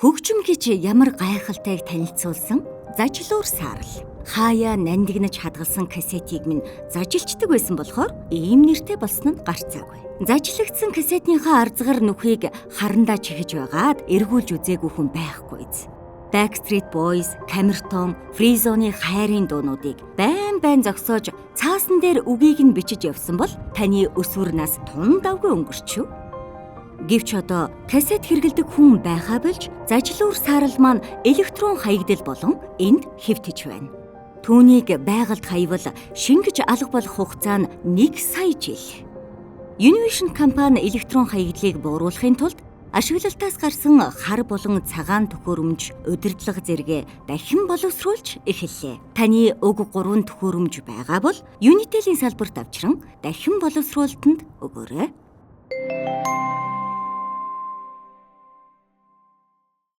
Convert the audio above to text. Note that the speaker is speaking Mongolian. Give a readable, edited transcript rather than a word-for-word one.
Хөгжим гэж ямар гайхалтайг танилцуулсан зажлуур саарл. Хаяа нандинаж хадгалсан кассетийг минь зажилчдаг байсан болохоор ийм нэртэй болсон нь гарцаагүй. Зажлагдсан кассетийнхаа арзгар нүхийг харандаа чихэж байгаад эргүүлж үзээгүй хүн байхгүйз. Backstreet Boys, Камертон, Free-Zone-ы хайрын дуунуудыг байн зогсоож цаасан дээр үгийг нь бичиж явсан бол таны өсвөр нас тун давгүй өнгөрчв. Гэвч одоо кассет хэрэглэдэг хүн байхаа болж зажлуур саарл маань электрон хаягдал болон энд хэвтэж байна. Түүнийг байгальд хаявал шингэж алга болох хугацаа нь 1 сая жил. Univision компани электрон хаягдлыг бууруулахын тулд ашиглалтаас гарсан хар болон цагаан төхөөрөмж удирдлага зэрэгэ дахин боловсруулж эхэллээ. Таны уг 3 төхөөрөмж байгаа бол Unitel-ийн салбарт авчран дахин боловсруулалтанд өгөөрэй.